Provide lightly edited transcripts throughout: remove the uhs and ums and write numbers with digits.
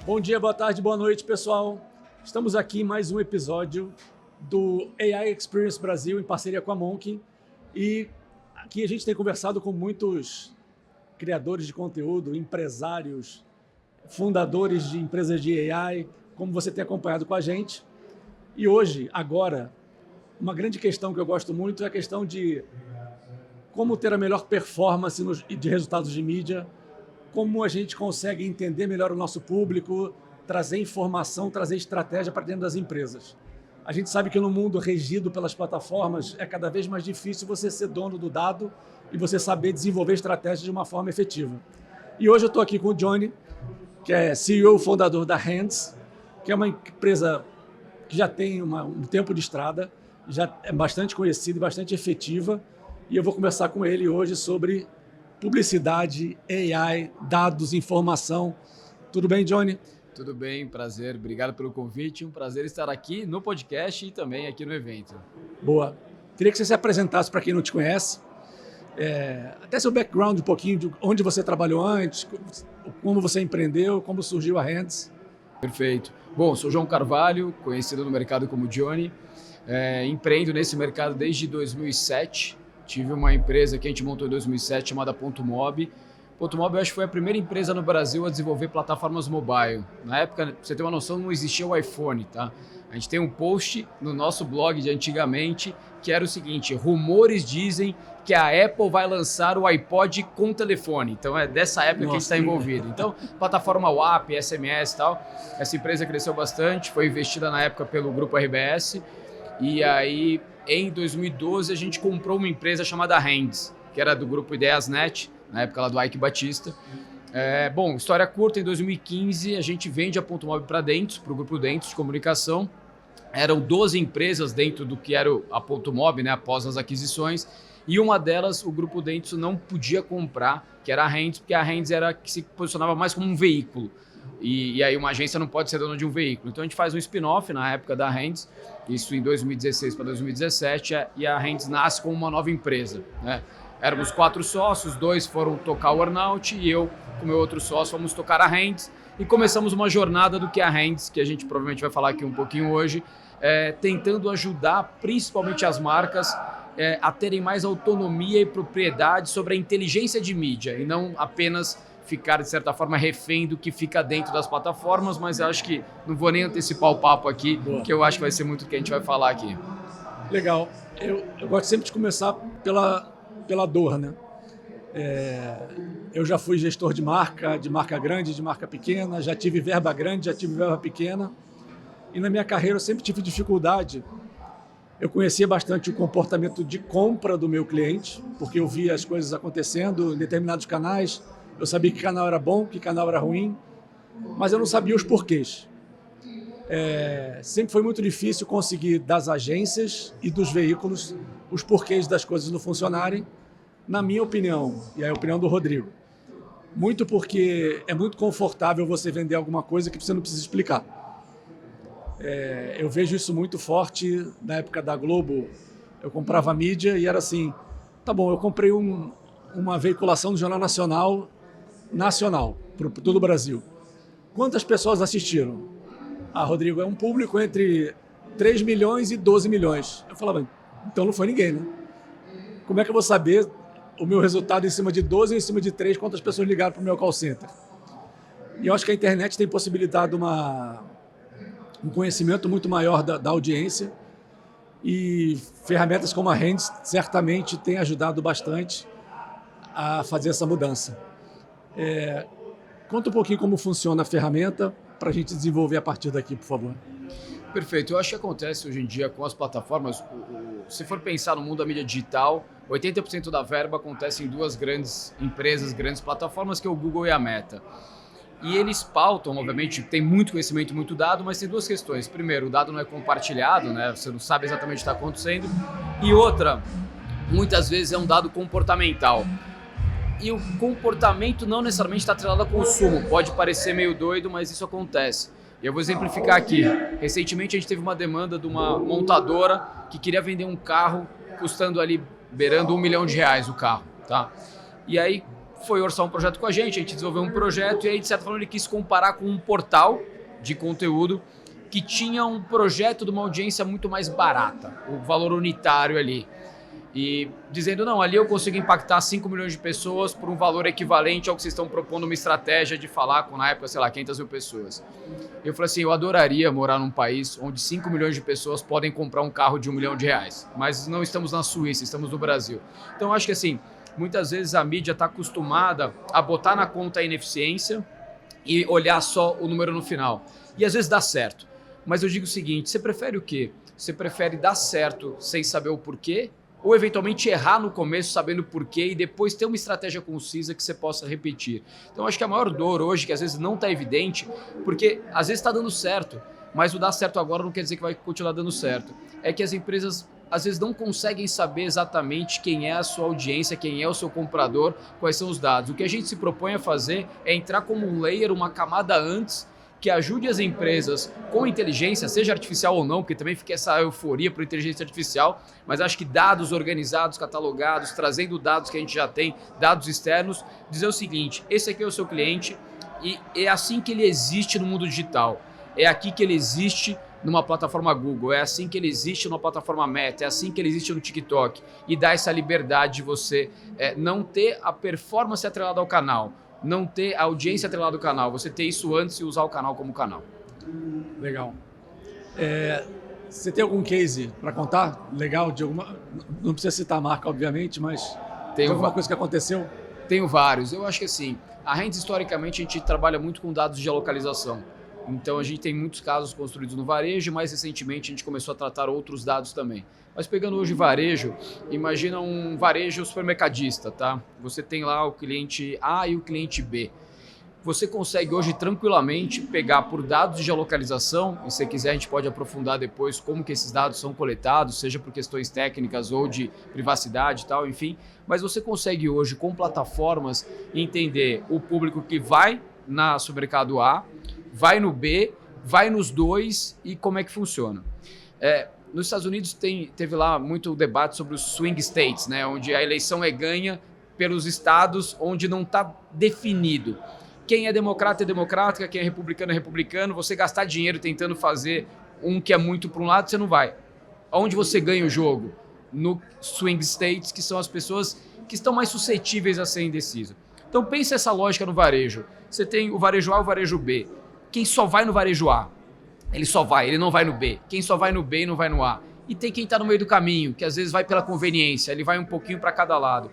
Bom dia, boa tarde, boa noite, pessoal. Estamos aqui em mais um episódio do AI Experience Brasil, em parceria com a Monk. E aqui a gente tem conversado com muitos criadores de conteúdo, empresários, fundadores de empresas de AI, como você tem acompanhado com a gente. E hoje, agora, uma grande questão que eu gosto muito é a questão de como ter a melhor performance de resultados de mídia, como a gente consegue entender melhor o nosso público, trazer informação, trazer estratégia para dentro das empresas. A gente sabe que no mundo regido pelas plataformas é cada vez mais difícil você ser dono do dado e você saber desenvolver estratégias de uma forma efetiva. E hoje eu estou aqui com o Johnny, que é CEO e fundador da Hands, que é uma empresa que já tem um tempo de estrada, já é bastante conhecida e bastante efetiva, e eu vou conversar com ele hoje sobre publicidade, AI, dados, informação. Tudo bem, Johnny? Tudo bem, prazer. Obrigado pelo convite. Um prazer estar aqui no podcast e também aqui no evento. Boa. Queria que você se apresentasse para quem não te conhece. Até seu background um pouquinho, de onde você trabalhou antes, como você empreendeu, como surgiu a Hands. Perfeito. Bom, sou João Carvalho, conhecido no mercado como Johnny. Empreendo nesse mercado desde 2007. Tive uma empresa que a gente montou em 2007 chamada Ponto Mob. Ponto Mob, eu acho que foi a primeira empresa no Brasil a desenvolver plataformas mobile. Na época, pra você ter uma noção, não existia o iPhone, tá? A gente tem um post no nosso blog de antigamente que era o seguinte: rumores dizem que a Apple vai lançar o iPod com telefone. Então é dessa época que a gente está envolvido. Então, plataforma WAP, SMS e tal. Essa empresa cresceu bastante, foi investida na época pelo grupo RBS. E aí, em 2012, a gente comprou uma empresa chamada Hands, que era do grupo Ideiasnet, na época lá do Ike Batista. Bom, história curta, em 2015 a gente vende a Ponto Mob para Dentus, para o grupo Dentus de comunicação. Eram 12 empresas dentro do que era a Ponto Mob, né, após as aquisições, e uma delas o grupo Dentus não podia comprar, que era a Hands, porque a Hands era que se posicionava mais como um veículo. E aí uma agência não pode ser dona de um veículo. Então a gente faz um spin-off na época da Hands, isso em 2016 para 2017, e a Hands nasce como uma nova empresa, né? Éramos 4 sócios, 2 foram tocar o Earnout e eu, com meu outro sócio, fomos tocar a Hands e começamos uma jornada do que é a Hands, que a gente provavelmente vai falar aqui um pouquinho hoje, tentando ajudar principalmente as marcas a terem mais autonomia e propriedade sobre a inteligência de mídia e não apenas ficar, de certa forma, refém do que fica dentro das plataformas, mas eu acho que não vou nem antecipar o papo aqui, que eu acho que vai ser muito o que a gente vai falar aqui. Legal. Eu gosto sempre de começar pela dor, né? Eu já fui gestor de marca grande, de marca pequena, já tive verba grande, já tive verba pequena, e na minha carreira eu sempre tive dificuldade. Eu conhecia bastante o comportamento de compra do meu cliente, porque eu via as coisas acontecendo em determinados canais. Eu sabia que canal era bom, que canal era ruim, mas eu não sabia os porquês. Sempre foi muito difícil conseguir das agências e dos veículos os porquês das coisas não funcionarem, na minha opinião, e a opinião do Rodrigo. Muito porque é muito confortável você vender alguma coisa que você não precisa explicar. Eu vejo isso muito forte na época da Globo. Eu comprava mídia e era assim, tá bom, eu comprei uma veiculação do Jornal Nacional, para todo o Brasil. Quantas pessoas assistiram? Rodrigo, é um público entre 3 milhões e 12 milhões. Eu falava, então não foi ninguém, né? Como é que eu vou saber o meu resultado em cima de 12 ou em cima de 3, quantas pessoas ligaram para o meu call center? E eu acho que a internet tem possibilitado um conhecimento muito maior da audiência, e ferramentas como a Hands certamente têm ajudado bastante a fazer essa mudança. Conta um pouquinho como funciona a ferramenta para a gente desenvolver a partir daqui, por favor. Perfeito. Eu acho que acontece hoje em dia com as plataformas, se for pensar no mundo da mídia digital, 80% da verba acontece em 2 grandes empresas, grandes plataformas, que é o Google e a Meta. E eles pautam, obviamente, tem muito conhecimento, muito dado, mas tem 2 questões. Primeiro, o dado não é compartilhado, né? Você não sabe exatamente o que está acontecendo. E outra, muitas vezes é um dado comportamental. E o comportamento não necessariamente está atrelado ao consumo. Pode parecer meio doido, mas isso acontece. E eu vou exemplificar aqui. Recentemente a gente teve uma demanda de uma montadora que queria vender um carro custando ali, beirando R$1 milhão o carro, tá? E aí foi orçar um projeto com a gente desenvolveu um projeto e aí, de certa forma, ele quis comparar com um portal de conteúdo que tinha um projeto de uma audiência muito mais barata, o valor unitário ali. E dizendo, não, ali eu consigo impactar 5 milhões de pessoas por um valor equivalente ao que vocês estão propondo uma estratégia de falar com, na época, sei lá, 500 mil pessoas. Eu falei assim, eu adoraria morar num país onde 5 milhões de pessoas podem comprar um carro de R$1 milhão, mas não estamos na Suíça, estamos no Brasil. Então, eu acho que assim, muitas vezes a mídia está acostumada a botar na conta a ineficiência e olhar só o número no final. E às vezes dá certo. Mas eu digo o seguinte, você prefere o quê? Você prefere dar certo sem saber o porquê? Ou eventualmente errar no começo sabendo o porquê e depois ter uma estratégia concisa que você possa repetir? Então acho que a maior dor hoje, que às vezes não está evidente, porque às vezes está dando certo, mas o dar certo agora não quer dizer que vai continuar dando certo. É que as empresas às vezes não conseguem saber exatamente quem é a sua audiência, quem é o seu comprador, quais são os dados. O que a gente se propõe a fazer é entrar como um layer, uma camada antes, que ajude as empresas com inteligência, seja artificial ou não, porque também fica essa euforia por inteligência artificial, mas acho que dados organizados, catalogados, trazendo dados que a gente já tem, dados externos, dizer o seguinte, esse aqui é o seu cliente e é assim que ele existe no mundo digital, é aqui que ele existe numa plataforma Google, é assim que ele existe numa plataforma Meta, é assim que ele existe no TikTok, e dá essa liberdade de você não ter a performance atrelada ao canal, não ter a audiência atrelada ao canal, você ter isso antes e usar o canal como canal. Legal. Você tem algum case para contar? Legal, de alguma... Não precisa citar a marca, obviamente, mas tem alguma coisa que aconteceu? Tenho vários. Eu acho que assim, a Rends, historicamente, a gente trabalha muito com dados de geolocalização. Então a gente tem muitos casos construídos no varejo, e mais recentemente a gente começou a tratar outros dados também. Mas pegando hoje varejo, imagina um varejo supermercadista, tá? Você tem lá o cliente A e o cliente B. Você consegue hoje tranquilamente pegar por dados de geolocalização, e se quiser a gente pode aprofundar depois como que esses dados são coletados, seja por questões técnicas ou de privacidade e tal, enfim. Mas você consegue hoje com plataformas entender o público que vai na supermercado A, vai no B, vai nos dois e como é que funciona. Nos Estados Unidos teve lá muito debate sobre os swing states, né, onde a eleição é ganha pelos estados onde não está definido. Quem é democrata, quem é republicano. Você gastar dinheiro tentando fazer um que é muito para um lado, você não vai. Onde você ganha o jogo? No swing states, que são as pessoas que estão mais suscetíveis a ser indecisas. Então pense essa lógica no varejo. Você tem o varejo A e o varejo B. Quem só vai no varejo A, ele não vai no B. Quem só vai no B e não vai no A. E tem quem está no meio do caminho, que às vezes vai pela conveniência, ele vai um pouquinho para cada lado.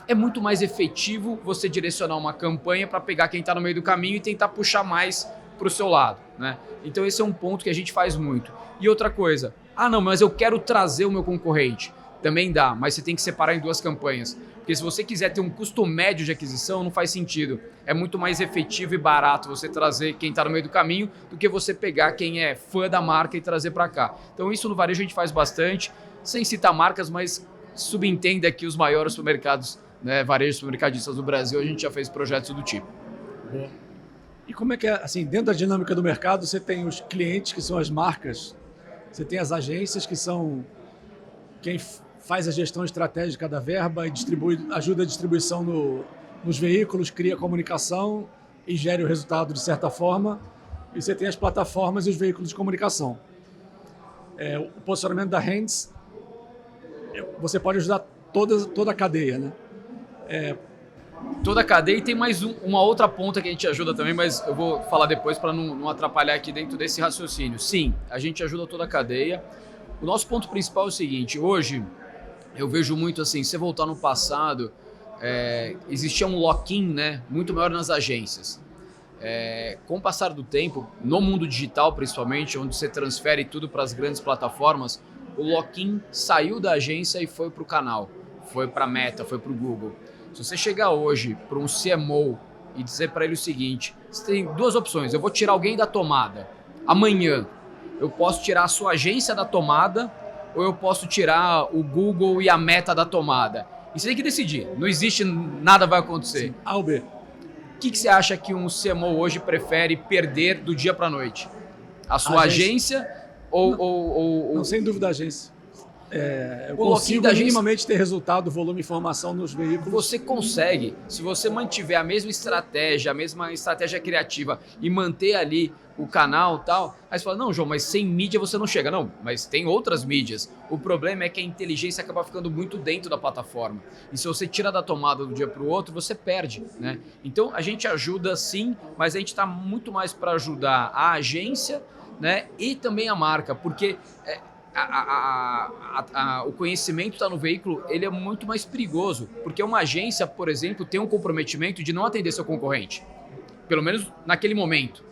É muito mais efetivo você direcionar uma campanha para pegar quem está no meio do caminho e tentar puxar mais para o seu lado, né? Então esse é um ponto que a gente faz muito. E outra coisa, não, mas eu quero trazer o meu concorrente. Também dá, mas você tem que separar em duas campanhas. Porque se você quiser ter um custo médio de aquisição, não faz sentido. É muito mais efetivo e barato você trazer quem está no meio do caminho do que você pegar quem é fã da marca e trazer para cá. Então isso no varejo a gente faz bastante, sem citar marcas, mas subentenda aqui os maiores supermercados, né, varejos supermercadistas do Brasil, a gente já fez projetos do tipo. Boa. E como é que é, assim, dentro da dinâmica do mercado, você tem os clientes, que são as marcas, você tem as agências, que são quem faz a gestão estratégica da verba e ajuda a distribuição nos veículos, cria comunicação e gere o resultado de certa forma. E você tem as plataformas e os veículos de comunicação. O posicionamento da Rends, você pode ajudar toda a cadeia, né? Toda a cadeia, e tem mais uma outra ponta que a gente ajuda também, mas eu vou falar depois para não atrapalhar aqui dentro desse raciocínio. Sim, a gente ajuda toda a cadeia. O nosso ponto principal é o seguinte, hoje eu vejo muito assim, se você voltar no passado, existia um lock-in, né, muito maior nas agências. Com o passar do tempo, no mundo digital principalmente, onde você transfere tudo para as grandes plataformas, o lock-in saiu da agência e foi para o canal, foi para a Meta, foi para o Google. Se você chegar hoje para um CMO e dizer para ele o seguinte, você tem duas opções, eu vou tirar alguém da tomada, amanhã eu posso tirar a sua agência da tomada ou eu posso tirar o Google e a Meta da tomada. E você tem que decidir, não existe, nada vai acontecer. Sim. A ou B. O que você acha que um CMO hoje prefere perder do dia para a noite? A sua agência ou... Não, sem dúvida a agência. eu consigo minimamente ter resultado, volume e informação nos veículos. Você consegue, se você mantiver a mesma estratégia criativa e manter ali o canal e tal, aí você fala, não, João, mas sem mídia você não chega. Não, mas tem outras mídias. O problema é que a inteligência acaba ficando muito dentro da plataforma. E se você tira da tomada do dia para o outro, você perde, né? Então a gente ajuda sim, mas a gente está muito mais para ajudar a agência, né, e também a marca, porque o conhecimento está no veículo, ele é muito mais perigoso, porque uma agência, por exemplo, tem um comprometimento de não atender seu concorrente, pelo menos naquele momento.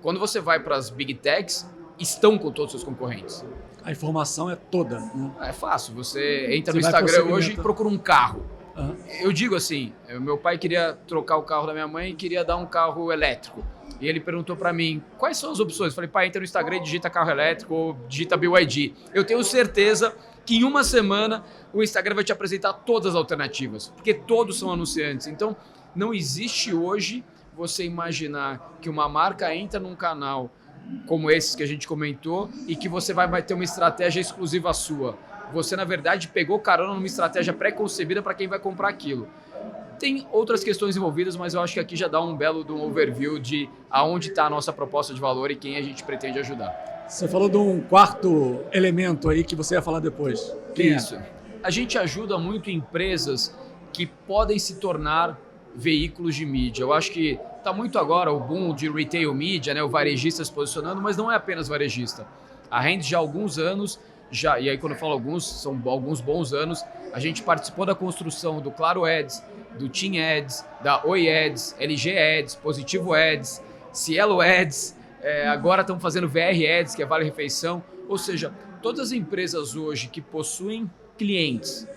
Quando você vai para as Big Techs, estão com todos os seus concorrentes. A informação é toda, né? É fácil, você entra no Instagram hoje e procura um carro. Uhum. Eu digo assim, meu pai queria trocar o carro da minha mãe e queria dar um carro elétrico. E ele perguntou para mim, quais são as opções? Eu falei, pai, entra no Instagram e digita carro elétrico ou digita BYD. Eu tenho certeza que em uma semana o Instagram vai te apresentar todas as alternativas, porque todos são anunciantes. Então, não existe hoje você imaginar que uma marca entra num canal como esses que a gente comentou e que você vai ter uma estratégia exclusiva sua. Você, na verdade, pegou carona numa estratégia pré-concebida para quem vai comprar aquilo. Tem outras questões envolvidas, mas eu acho que aqui já dá um belo overview de aonde está a nossa proposta de valor e quem a gente pretende ajudar. Você falou de um quarto elemento aí que você ia falar depois. Isso. A gente ajuda muito empresas que podem se tornar veículos de mídia. Eu acho que está muito agora o boom de retail media, né, o varejista se posicionando, mas não é apenas varejista. A Rand já há alguns anos, e aí quando eu falo alguns, são alguns bons anos, a gente participou da construção do Claro Ads, do Team Ads, da Oi Ads, LG Ads, Positivo Ads, Cielo Ads, agora estamos fazendo VR Ads, que é Vale Refeição. Ou seja, todas as empresas hoje que possuem clientes,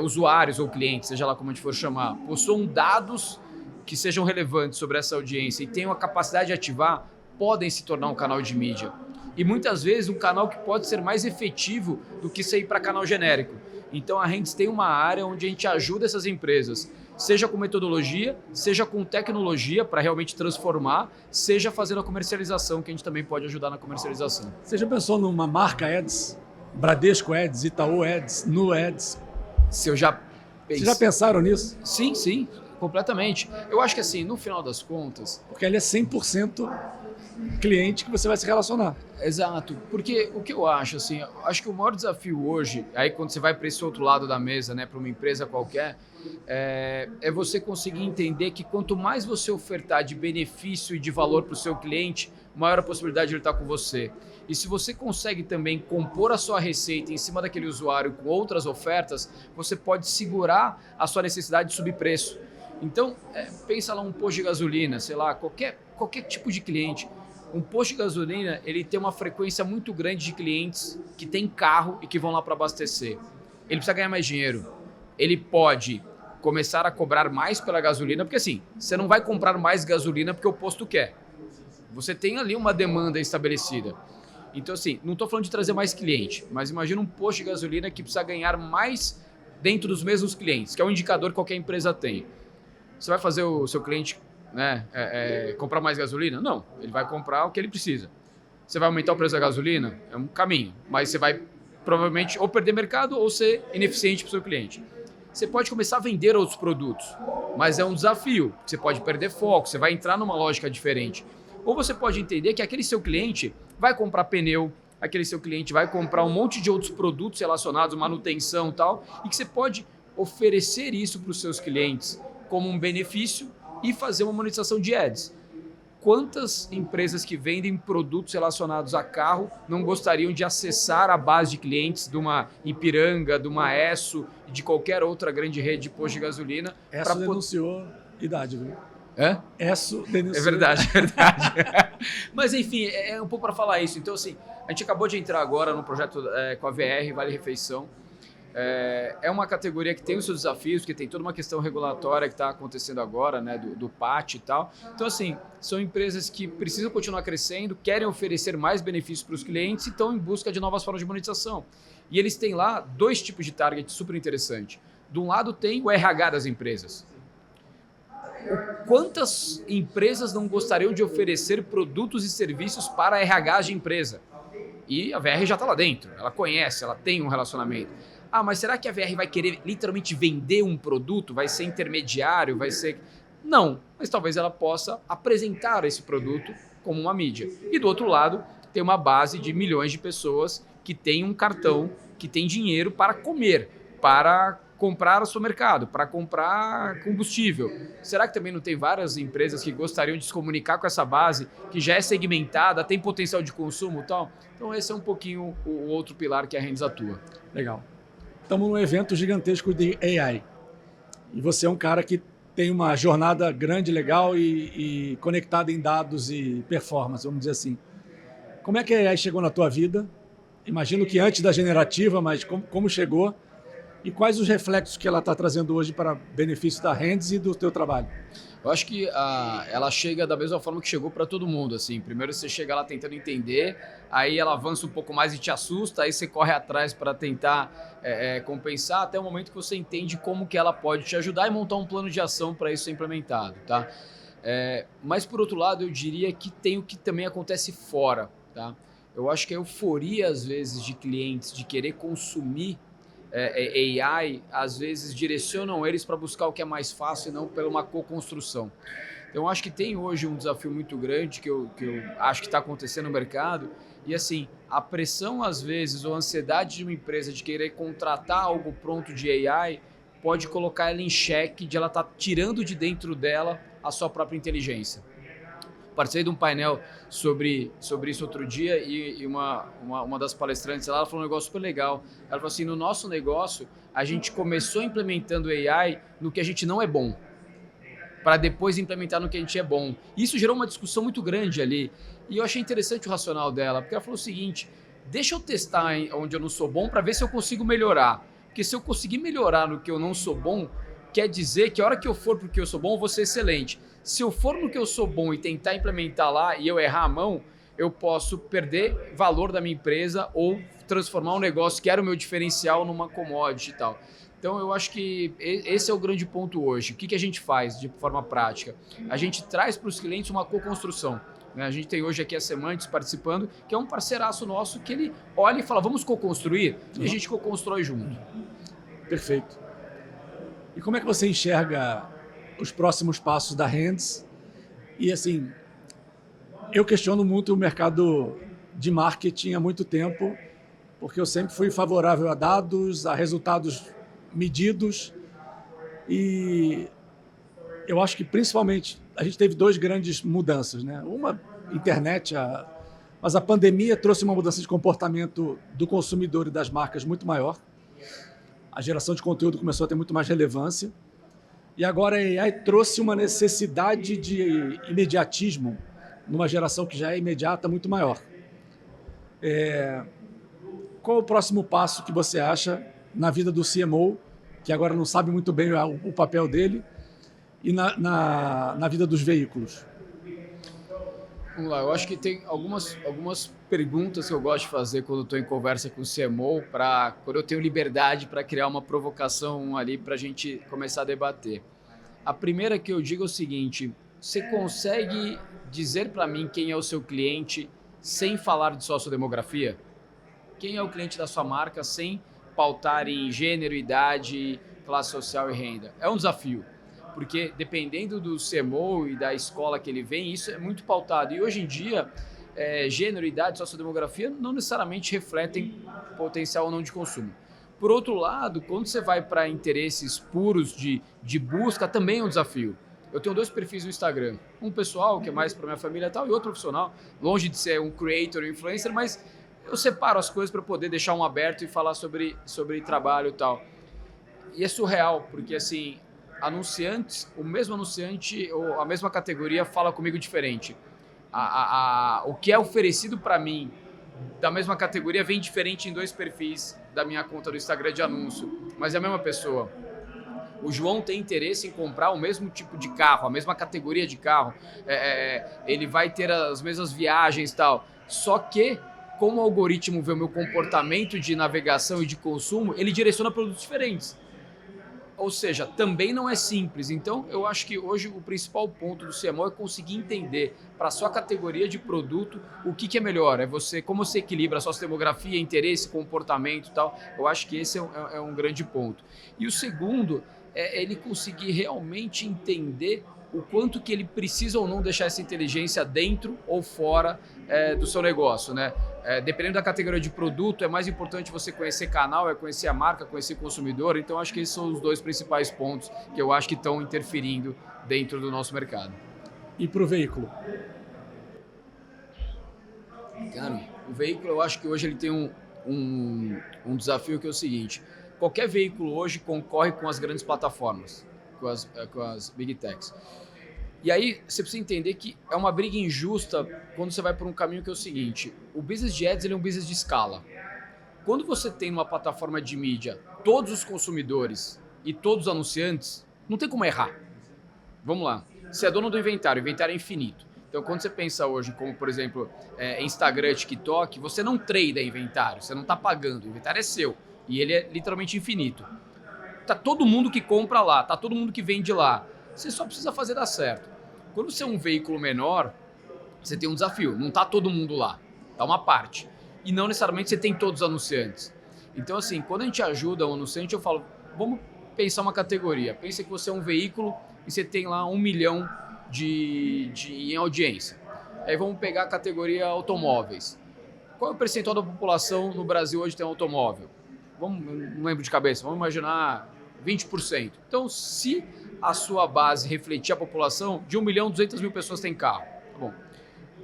usuários ou clientes, seja lá como a gente for chamar, possuam dados que sejam relevantes sobre essa audiência e tenham a capacidade de ativar, podem se tornar um canal de mídia. E muitas vezes um canal que pode ser mais efetivo do que sair para canal genérico. Então a Rendes tem uma área onde a gente ajuda essas empresas, seja com metodologia, seja com tecnologia para realmente transformar, seja fazendo a comercialização, que a gente também pode ajudar na comercialização. Você já pensou numa marca Ads? Bradesco Ads, Itaú Ads, Nu Ads? Vocês já pensaram nisso? Sim, sim, completamente. Eu acho que assim, no final das contas... Porque ele é 100% cliente que você vai se relacionar. Exato, porque o que eu acho, assim, acho que o maior desafio hoje, aí quando você vai para esse outro lado da mesa, né, para uma empresa qualquer, é você conseguir entender que quanto mais você ofertar de benefício e de valor para o seu cliente, maior a possibilidade de ele estar com você. E se você consegue também compor a sua receita em cima daquele usuário com outras ofertas, você pode segurar a sua necessidade de subir preço. Então, pensa lá um posto de gasolina, sei lá, qualquer tipo de cliente. Um posto de gasolina, ele tem uma frequência muito grande de clientes que têm carro e que vão lá para abastecer. Ele precisa ganhar mais dinheiro. Ele pode começar a cobrar mais pela gasolina, porque assim, você não vai comprar mais gasolina porque o posto quer. Você tem ali uma demanda estabelecida. Então assim, não estou falando de trazer mais cliente, mas imagina um posto de gasolina que precisa ganhar mais dentro dos mesmos clientes, que é um indicador que qualquer empresa tem. Você vai fazer o seu cliente, né, comprar mais gasolina? Não, ele vai comprar o que ele precisa. Você vai aumentar o preço da gasolina? É um caminho, mas você vai provavelmente ou perder mercado ou ser ineficiente para o seu cliente. Você pode começar a vender outros produtos, mas é um desafio. Você pode perder foco, você vai entrar numa lógica diferente. Ou você pode entender que aquele seu cliente vai comprar pneu, aquele seu cliente vai comprar um monte de outros produtos relacionados, manutenção e tal, e que você pode oferecer isso para os seus clientes como um benefício e fazer uma monetização de ads. Quantas empresas que vendem produtos relacionados a carro não gostariam de acessar a base de clientes de uma Ipiranga, de uma Esso e de qualquer outra grande rede de posto de gasolina? Esso denunciou idade, viu? Esso denunciou. É verdade, é verdade. Mas enfim, é um pouco para falar isso. Então assim, a gente acabou de entrar agora no projeto com a VR, Vale Refeição. É uma categoria que tem os seus desafios, que tem toda uma questão regulatória que está acontecendo agora, né, do PAT e tal. Então, assim, são empresas que precisam continuar crescendo, querem oferecer mais benefícios para os clientes e estão em busca de novas formas de monetização. E eles têm lá dois tipos de target super interessante. De um lado tem o RH das empresas. Quantas empresas não gostariam de oferecer produtos e serviços para RH de empresa? E a VR já está lá dentro, ela conhece, ela tem um relacionamento. Ah, mas será que a VR vai querer literalmente vender um produto? Vai ser intermediário? Vai ser... Não, mas talvez ela possa apresentar esse produto como uma mídia. E do outro lado, tem uma base de milhões de pessoas que tem um cartão, que tem dinheiro para comer, para comprar o seu mercado, para comprar combustível. Será que também não tem várias empresas que gostariam de se comunicar com essa base, que já é segmentada, tem potencial de consumo e tal? Então esse é um pouquinho o outro pilar que a Rands atua. Legal. Estamos num evento gigantesco de AI. E você é um cara que tem uma jornada grande, legal e conectada em dados e performance, vamos dizer assim. Como é que a AI chegou na tua vida? Imagino que antes da generativa, mas como chegou? E quais os reflexos que ela está trazendo hoje para benefício da Rands e do teu trabalho? Eu acho que ela chega da mesma forma que chegou para todo mundo. Assim. Primeiro você chega lá tentando entender, aí ela avança um pouco mais e te assusta, aí você corre atrás para tentar compensar, até o momento que você entende como que ela pode te ajudar e montar um plano de ação para isso ser implementado. Tá? Mas por outro lado, eu diria que tem o que também acontece fora. Tá? Eu acho que a euforia, às vezes, de clientes de querer consumir AI, às vezes direcionam eles para buscar o que é mais fácil e não pela uma co-construção. Então, eu acho que tem hoje um desafio muito grande que eu acho que está acontecendo no mercado e, assim, a pressão, às vezes, ou a ansiedade de uma empresa de querer contratar algo pronto de AI pode colocar ela em xeque de ela estar tirando de dentro dela a sua própria inteligência. Participei de um painel sobre isso outro dia e uma das palestrantes lá, ela falou um negócio super legal. Ela falou assim, no nosso negócio, a gente começou implementando AI no que a gente não é bom, para depois implementar no que a gente é bom. Isso gerou uma discussão muito grande ali. E eu achei interessante o racional dela, porque ela falou o seguinte, deixa eu testar onde eu não sou bom para ver se eu consigo melhorar. Porque se eu conseguir melhorar no que eu não sou bom, quer dizer que a hora que eu for para o que eu sou bom, eu vou ser excelente. Se eu for no que eu sou bom e tentar implementar lá e eu errar a mão, eu posso perder valor da minha empresa ou transformar um negócio que era o meu diferencial numa commodity e tal. Então eu acho que esse é o grande ponto hoje. O que a gente faz de forma prática? A gente traz para os clientes uma co-construção. A gente tem hoje aqui a Semantics participando, que é um parceiraço nosso que ele olha e fala, vamos co-construir? E a gente co-constrói junto. Perfeito. E como é que você enxerga os próximos passos da Rands? E assim, eu questiono muito o mercado de marketing há muito tempo, porque eu sempre fui favorável a dados, a resultados medidos, e eu acho que principalmente a gente teve duas grandes mudanças, né? Uma, internet, mas a pandemia trouxe uma mudança de comportamento do consumidor e das marcas muito maior. A geração de conteúdo começou a ter muito mais relevância. E agora a AI trouxe uma necessidade de imediatismo numa geração que já é imediata muito maior. Qual o próximo passo que você acha na vida do CMO, que agora não sabe muito bem o papel dele, e na vida dos veículos? Vamos lá, eu acho que tem algumas perguntas que eu gosto de fazer quando estou em conversa com o CMO, quando eu tenho liberdade para criar uma provocação ali para a gente começar a debater. A primeira que eu digo é o seguinte, você consegue dizer para mim quem é o seu cliente sem falar de sociodemografia? Quem é o cliente da sua marca sem pautar em gênero, idade, classe social e renda? É um desafio. Porque dependendo do CMO e da escola que ele vem, isso é muito pautado. E hoje em dia, gênero, idade, sociodemografia não necessariamente refletem potencial ou não de consumo. Por outro lado, quando você vai para interesses puros de busca, também é um desafio. Eu tenho 2 perfis no Instagram. Um pessoal, que é mais para minha família e tal, e outro profissional, longe de ser um creator, um influencer, mas eu separo as coisas para poder deixar um aberto e falar sobre trabalho e tal. E é surreal, porque assim... anunciantes, o mesmo anunciante ou a mesma categoria fala comigo diferente. O que é oferecido para mim da mesma categoria vem diferente em 2 perfis da minha conta do Instagram de anúncio, mas é a mesma pessoa. O João tem interesse em comprar o mesmo tipo de carro, a mesma categoria de carro, ele vai ter as mesmas viagens e tal, só que como o algoritmo vê o meu comportamento de navegação e de consumo, ele direciona produtos diferentes. Ou seja, também não é simples. Então, eu acho que hoje o principal ponto do CMO é conseguir entender para a sua categoria de produto o que é melhor. É você, como você equilibra a sua demografia, interesse, comportamento e tal. Eu acho que esse é um grande ponto. E o segundo é ele conseguir realmente entender o quanto que ele precisa ou não deixar essa inteligência dentro ou fora do seu negócio, né? Dependendo da categoria de produto, é mais importante você conhecer canal, conhecer a marca, conhecer o consumidor. Então, acho que esses são os dois principais pontos que eu acho que estão interferindo dentro do nosso mercado. E para o veículo? Cara, o veículo, eu acho que hoje ele tem um desafio que é o seguinte: qualquer veículo hoje concorre com as grandes plataformas, com as Big Techs. E aí você precisa entender que é uma briga injusta quando você vai por um caminho que é o seguinte: o business de ads ele é um business de escala. Quando você tem numa plataforma de mídia todos os consumidores e todos os anunciantes, não tem como errar. Vamos lá, você é dono do inventário, o inventário é infinito. Então quando você pensa hoje como, por exemplo, Instagram, TikTok, você não trada inventário, você não está pagando, o inventário é seu e ele é literalmente infinito. Tá todo mundo que compra lá, tá todo mundo que vende lá. Você só precisa fazer dar certo. Quando você é um veículo menor, você tem um desafio. Não está todo mundo lá. Está uma parte. E não necessariamente você tem todos os anunciantes. Então, assim, quando a gente ajuda um anunciante, eu falo, vamos pensar uma categoria. Pensa que você é um veículo e você tem lá 1 milhão em audiência. Aí vamos pegar a categoria automóveis. Qual é o percentual da população no Brasil hoje que tem automóvel? Não lembro de cabeça, vamos imaginar 20%. Então, se a sua base refletir a população, de 1.200.000 pessoas têm carro. Tá bom.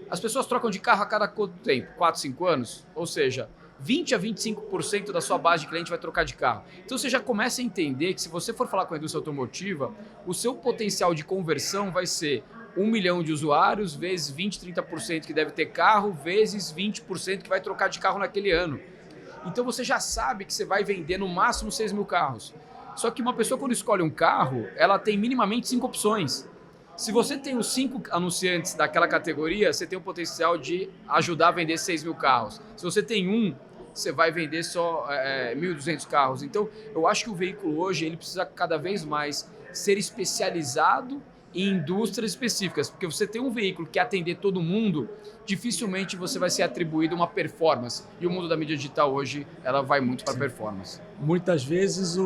As pessoas trocam de carro a cada quanto tempo? 4, 5 anos? Ou seja, 20 a 25% da sua base de cliente vai trocar de carro. Então você já começa a entender que se você for falar com a indústria automotiva, o seu potencial de conversão vai ser 1 milhão de usuários, vezes 20, 30% que deve ter carro, vezes 20% que vai trocar de carro naquele ano. Então você já sabe que você vai vender no máximo 6 mil carros. Só que uma pessoa, quando escolhe um carro, ela tem minimamente 5 opções. Se você tem os 5 anunciantes daquela categoria, você tem o potencial de ajudar a vender 6 mil carros. Se você tem um, você vai vender só 1.200 carros. Então, eu acho que o veículo hoje ele precisa cada vez mais ser especializado em indústrias específicas. Porque você tem um veículo que quer atender todo mundo, dificilmente você vai ser atribuído uma performance. E o mundo da mídia digital hoje, ela vai muito para performance. Muitas vezes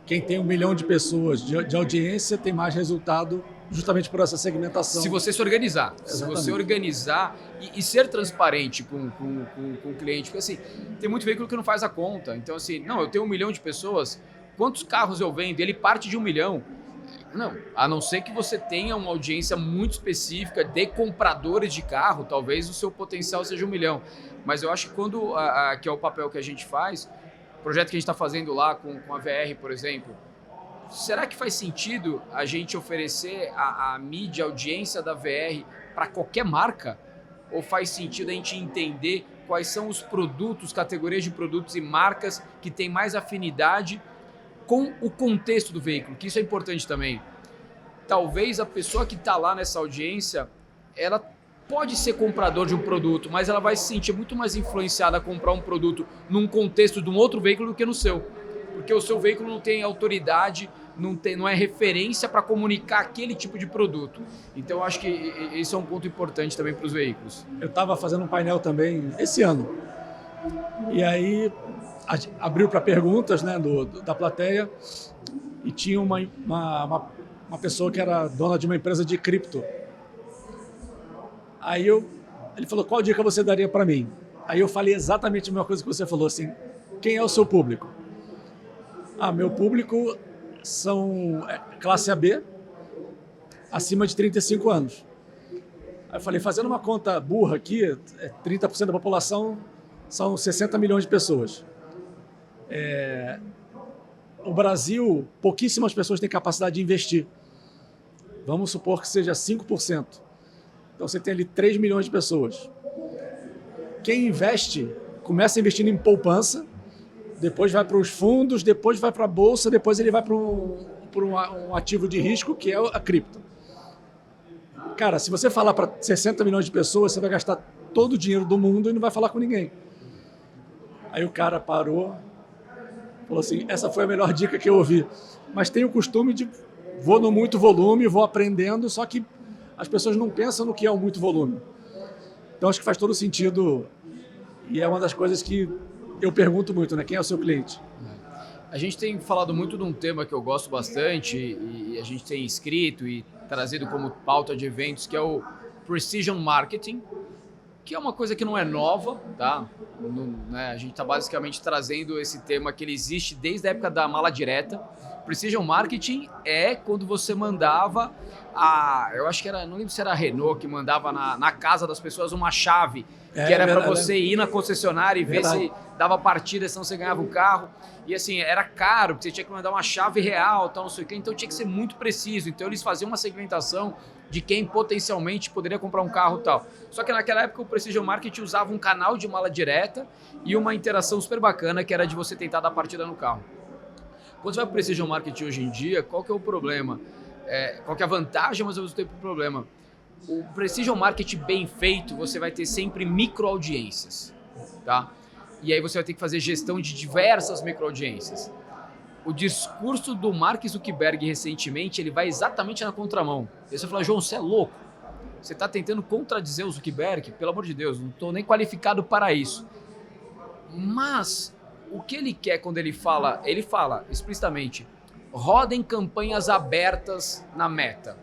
quem tem 1 milhão de pessoas de audiência tem mais resultado justamente por essa segmentação. Se você se organizar. Exatamente. Se você organizar e ser transparente com o cliente. Porque assim, tem muito veículo que não faz a conta. Então assim, não, eu tenho 1 milhão de pessoas, quantos carros eu vendo? Ele parte de 1 milhão. Não, a não ser que você tenha uma audiência muito específica de compradores de carro, talvez o seu potencial seja 1 milhão. Mas eu acho que quando, que é o papel que a gente faz, o projeto que a gente está fazendo lá com a VR, por exemplo, será que faz sentido a gente oferecer a mídia, a audiência da VR para qualquer marca? Ou faz sentido a gente entender quais são os produtos, categorias de produtos e marcas que têm mais afinidade com o contexto do veículo, que isso é importante também. Talvez a pessoa que está lá nessa audiência, ela pode ser comprador de um produto, mas ela vai se sentir muito mais influenciada a comprar um produto num contexto de um outro veículo do que no seu. Porque o seu veículo não tem autoridade, não é referência para comunicar aquele tipo de produto. Então eu acho que esse é um ponto importante também para os veículos. Eu estava fazendo um painel também esse ano. E aí abriu para perguntas, né, da plateia, e tinha uma pessoa que era dona de uma empresa de cripto. Aí ele falou, qual dica você daria para mim? Aí eu falei exatamente a mesma coisa que você falou, assim, quem é o seu público? Meu público são classe AB, acima de 35 anos. Aí eu falei, fazendo uma conta burra aqui, 30% da população são 60 milhões de pessoas. O Brasil, pouquíssimas pessoas têm capacidade de investir. Vamos supor que seja 5%. Então você tem ali 3 milhões de pessoas. Quem investe, começa investindo em poupança, depois vai para os fundos, depois vai para a bolsa, depois ele vai para um ativo de risco, que é a cripto. Cara, se você falar para 60 milhões de pessoas, você vai gastar todo o dinheiro do mundo e não vai falar com ninguém. Aí o cara parou, Falou assim, essa foi a melhor dica que eu ouvi. Mas tenho o costume de vou no muito volume, vou aprendendo, só que as pessoas não pensam no que é o muito volume. Então acho que faz todo sentido e é uma das coisas que eu pergunto muito, né? Quem é o seu cliente? A gente tem falado muito de um tema que eu gosto bastante e a gente tem escrito e trazido como pauta de eventos, que é o Precision Marketing, que é uma coisa que não é nova, tá? A gente está basicamente trazendo esse tema que ele existe desde a época da mala direta. Precision Marketing é quando você mandava eu acho que era, não lembro se era a Renault que mandava na casa das pessoas uma chave, que era para você ir na concessionária e ver se dava partida, senão você ganhava o carro. E assim, era caro, porque você tinha que mandar uma chave real, tal, não sei o quê, então tinha que ser muito preciso. Então eles faziam uma segmentação de quem potencialmente poderia comprar um carro e tal. Só que naquela época o Precision Marketing usava um canal de mala direta e uma interação super bacana, que era de você tentar dar partida no carro. Quando você vai para o Precision Marketing hoje em dia, qual que é o problema? Qual que é a vantagem, mas ao mesmo tempo o problema? O Precision Marketing bem feito, você vai ter sempre micro-audiências, tá? E aí você vai ter que fazer gestão de diversas micro-audiências. O discurso do Mark Zuckerberg recentemente, ele vai exatamente na contramão. Aí você fala, João, você é louco. Você está tentando contradizer o Zuckerberg? Pelo amor de Deus, não estou nem qualificado para isso. Mas o que ele quer quando ele fala explicitamente, rodem campanhas abertas na Meta.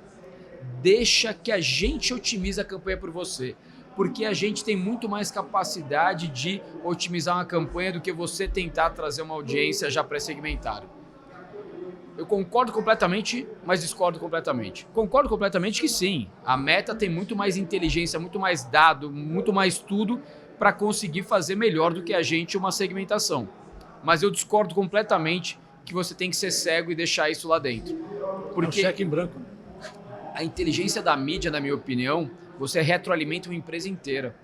Deixa que a gente otimize a campanha por você. Porque a gente tem muito mais capacidade de otimizar uma campanha do que você tentar trazer uma audiência já pré-segmentada. Eu concordo completamente, mas discordo completamente. Concordo completamente que sim, a Meta tem muito mais inteligência, muito mais dado, muito mais tudo para conseguir fazer melhor do que a gente uma segmentação. Mas eu discordo completamente que você tem que ser cego e deixar isso lá dentro. Porque é um cheque em branco. A inteligência da mídia, na minha opinião, você retroalimenta uma empresa inteira.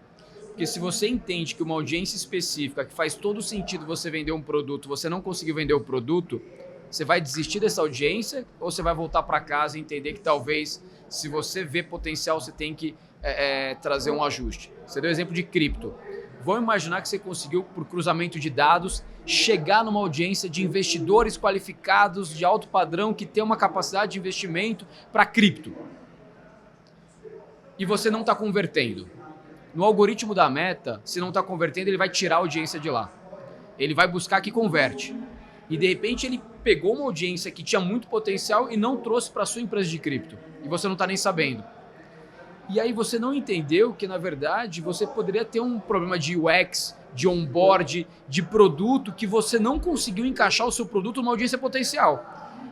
Porque se você entende que uma audiência específica, que faz todo sentido você vender um produto, você não conseguiu vender o produto, você vai desistir dessa audiência ou você vai voltar para casa e entender que talvez, se você vê potencial, você tem que trazer um ajuste. Você deu o exemplo de cripto. Vamos imaginar que você conseguiu, por cruzamento de dados, chegar numa audiência de investidores qualificados de alto padrão que tem uma capacidade de investimento para cripto. E você não está convertendo. No algoritmo da Meta, se não está convertendo, ele vai tirar a audiência de lá. Ele vai buscar que converte. E de repente ele pegou uma audiência que tinha muito potencial e não trouxe para a sua empresa de cripto. E você não está nem sabendo. E aí você não entendeu que, na verdade, você poderia ter um problema de UX, de onboard, de produto, que você não conseguiu encaixar o seu produto numa audiência potencial.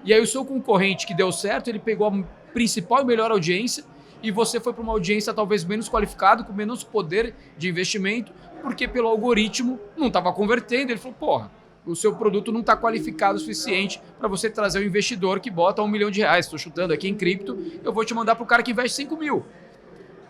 E aí o seu concorrente que deu certo, ele pegou a principal e melhor audiência e você foi para uma audiência talvez menos qualificada, com menos poder de investimento, porque pelo algoritmo não estava convertendo. Ele falou, porra, o seu produto não está qualificado o suficiente para você trazer um investidor que bota R$1 milhão. Estou chutando aqui em cripto, eu vou te mandar para o cara que investe 5 mil.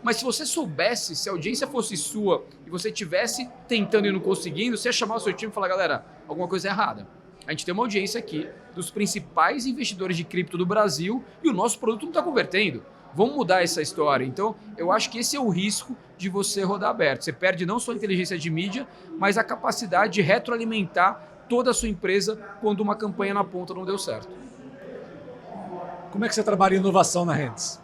Mas se você soubesse, se a audiência fosse sua e você estivesse tentando e não conseguindo, você ia chamar o seu time e falar, galera, alguma coisa é errada. A gente tem uma audiência aqui dos principais investidores de cripto do Brasil e o nosso produto não está convertendo. Vamos mudar essa história. Então, eu acho que esse é o risco de você rodar aberto. Você perde não só a inteligência de mídia, mas a capacidade de retroalimentar toda a sua empresa quando uma campanha na ponta não deu certo. Como é que você trabalha inovação na Rendes?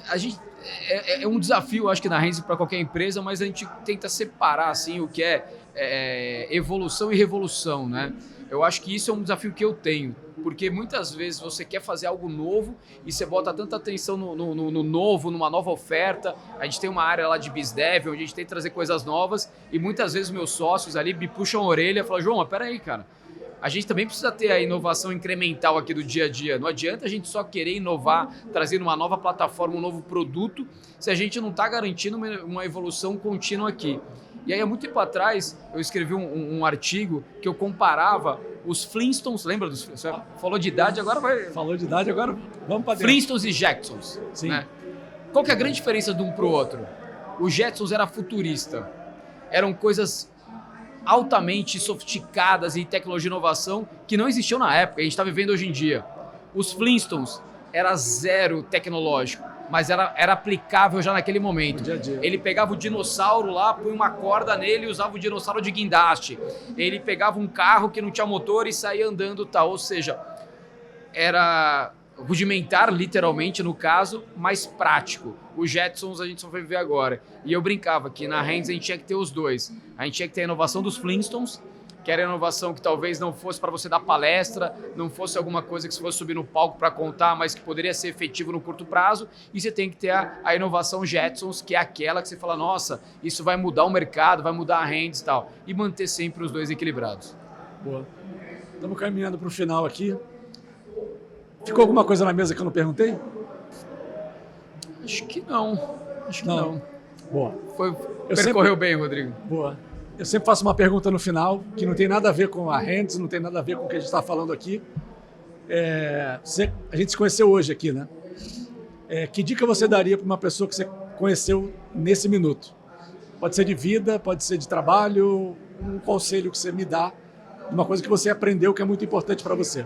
A gente... É um desafio, acho que na Renzi para qualquer empresa, mas a gente tenta separar assim, o que é evolução e revolução, né? Eu acho que isso é um desafio que eu tenho, porque muitas vezes você quer fazer algo novo e você bota tanta atenção no novo, numa nova oferta. A gente tem uma área lá de BizDev, onde a gente tem que trazer coisas novas e muitas vezes meus sócios ali me puxam a orelha e falam, João, mas peraí, cara. A gente também precisa ter a inovação incremental aqui do dia a dia. Não adianta a gente só querer inovar, trazer uma nova plataforma, um novo produto, se a gente não está garantindo uma evolução contínua aqui. E aí, há muito tempo atrás, eu escrevi um artigo que eu comparava os Flintstones, lembra dos Flintstones? Você falou de idade, agora vai... Falou de idade, agora vamos para dentro. Flintstones e Jetsons. Sim. Né? Qual que é a grande diferença de um para o outro? O Jetsons era futurista. Eram coisas altamente sofisticadas em tecnologia e inovação que não existiam na época, a gente está vivendo hoje em dia. Os Flintstones era zero tecnológico. mas era aplicável já naquele momento. No dia a dia. Ele pegava o dinossauro lá, punha uma corda nele e usava o dinossauro de guindaste. Ele pegava um carro que não tinha motor e saía andando, tal. Ou seja, era rudimentar, literalmente, no caso, mas prático. Os Jetsons a gente só foi ver agora. E eu brincava que na Hands a gente tinha que ter os dois. A gente tinha que ter a inovação dos Flintstones, que era a inovação que talvez não fosse para você dar palestra, não fosse alguma coisa que você fosse subir no palco para contar, mas que poderia ser efetivo no curto prazo. E você tem que ter a inovação Jetsons, que é aquela que você fala, nossa, isso vai mudar o mercado, vai mudar a Hands e tal. E manter sempre os dois equilibrados. Boa. Estamos caminhando para o final aqui. Ficou alguma coisa na mesa que eu não perguntei? Acho que não. Acho que não. Boa. Percorreu bem, Rodrigo. Boa. Eu sempre faço uma pergunta no final que não tem nada a ver com a Hands, não tem nada a ver com o que a gente está falando aqui. A gente se conheceu hoje aqui, né? Que dica você daria para uma pessoa que você conheceu nesse minuto? Pode ser de vida, pode ser de trabalho, um conselho que você me dá, uma coisa que você aprendeu que é muito importante para você.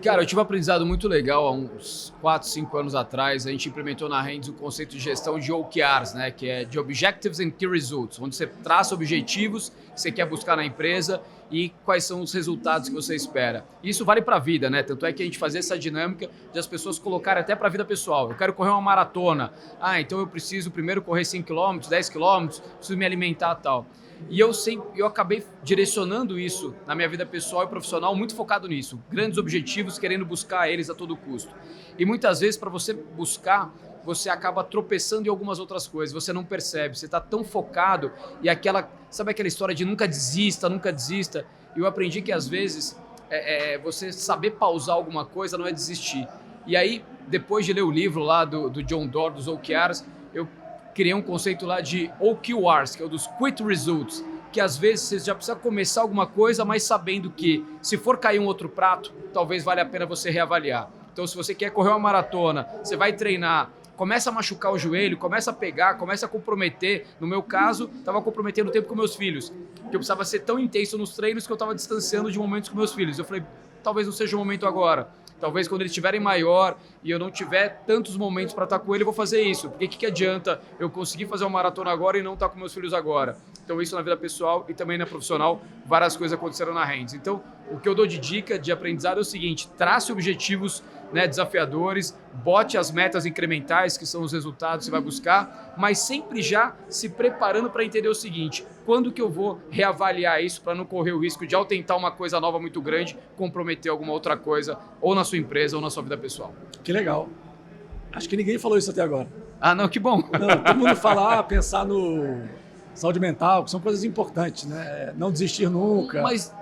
Cara, eu tive um aprendizado muito legal há uns 4, 5 anos atrás. A gente implementou na Hands o conceito de gestão de OKRs, né? Que é de Objectives and Key Results, onde você traça objetivos que você quer buscar na empresa e quais são os resultados que você espera. Isso vale para a vida, né? Tanto é que a gente fazia essa dinâmica de as pessoas colocarem até para a vida pessoal. Eu quero correr uma maratona. Então eu preciso primeiro correr 5 km, 10 km, preciso me alimentar e tal. E eu acabei direcionando isso na minha vida pessoal e profissional, muito focado nisso. Grandes objetivos, querendo buscar eles a todo custo. E muitas vezes, para você buscar, você acaba tropeçando em algumas outras coisas, você não percebe, você está tão focado e sabe aquela história de nunca desista, nunca desista? E eu aprendi que às vezes você saber pausar alguma coisa não é desistir. E aí, depois de ler o livro lá do John Doerr, dos OKRs, eu criei um conceito lá de OQRs, que é o dos Quick Results, que às vezes você já precisa começar alguma coisa, mas sabendo que se for cair um outro prato, talvez valha a pena você reavaliar. Então, se você quer correr uma maratona, você vai treinar, começa a machucar o joelho, começa a pegar, começa a comprometer. No meu caso, estava comprometendo o tempo com meus filhos, que eu precisava ser tão intenso nos treinos que eu estava distanciando de momentos com meus filhos. Eu falei, talvez não seja o momento agora. Talvez quando eles estiverem maior e eu não tiver tantos momentos para estar com ele, eu vou fazer isso. Porque que adianta eu conseguir fazer uma maratona agora e não estar com meus filhos agora? Então isso na vida pessoal e também na profissional, várias coisas aconteceram na Hands. Então o que eu dou de dica de aprendizado é o seguinte, trace objetivos, né, desafiadores, bote as metas incrementais, que são os resultados que você vai buscar, mas sempre já se preparando para entender o seguinte, quando que eu vou reavaliar isso para não correr o risco de, ao tentar uma coisa nova muito grande, comprometer alguma outra coisa, ou na sua empresa, ou na sua vida pessoal. Que legal. Acho que ninguém falou isso até agora. Ah, não, que bom. Não, todo mundo fala, pensar no saúde mental, que são coisas importantes, né? Não desistir nunca. Mas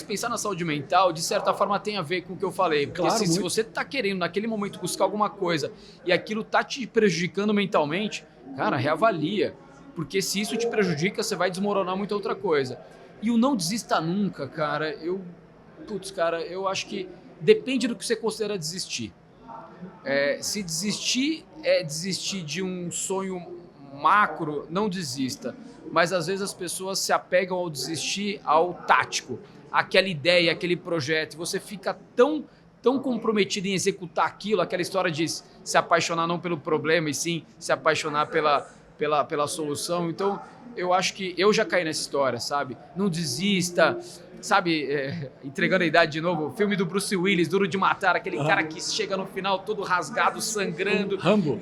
pensar na saúde mental, de certa forma, tem a ver com o que eu falei. Porque claro, se você está querendo, naquele momento, buscar alguma coisa e aquilo está te prejudicando mentalmente, cara, reavalia. Porque se isso te prejudica, você vai desmoronar muita outra coisa. E o não desista nunca, cara, eu acho que depende do que você considera desistir. Se desistir é desistir de um sonho macro, não desista. Mas às vezes as pessoas se apegam ao desistir ao tático, aquela ideia, aquele projeto, e você fica tão comprometido em executar aquilo, aquela história de se apaixonar não pelo problema, e sim se apaixonar pela solução. Então, eu acho que eu já caí nessa história, sabe? Não desista, sabe? Entregando a idade de novo, o filme do Bruce Willis, Duro de Matar, aquele cara que chega no final todo rasgado, sangrando. Rambo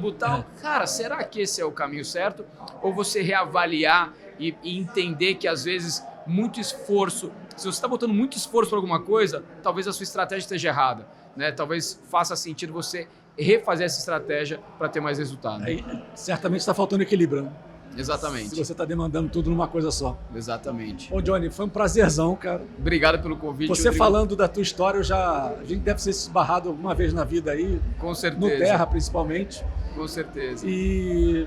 e tal. Cara, será que esse é o caminho certo? Ou você reavaliar e entender que às vezes muito esforço, se você está botando muito esforço para alguma coisa, talvez a sua estratégia esteja errada, né? Talvez faça sentido você refazer essa estratégia para ter mais resultado. Certamente está faltando equilíbrio, né? Exatamente. Se você está demandando tudo numa coisa só. Exatamente. Ô, Johnny, foi um prazerzão, cara. Obrigado pelo convite. Você Rodrigo. Falando da tua história, a gente deve ser esbarrado alguma vez na vida aí. Com certeza. No Terra, principalmente. Com certeza. E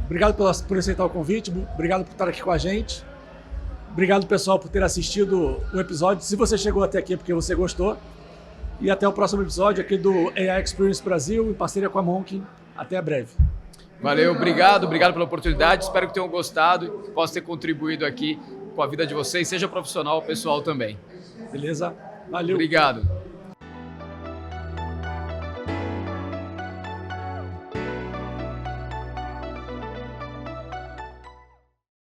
obrigado por aceitar o convite, obrigado por estar aqui com a gente. Obrigado, pessoal, por ter assistido o episódio. Se você chegou até aqui é porque você gostou. E até o próximo episódio aqui do AI Experience Brasil, em parceria com a Monk. Até breve. Valeu, obrigado pela oportunidade. Espero que tenham gostado e que possa ter contribuído aqui com a vida de vocês, seja profissional ou pessoal também. Beleza? Valeu. Obrigado.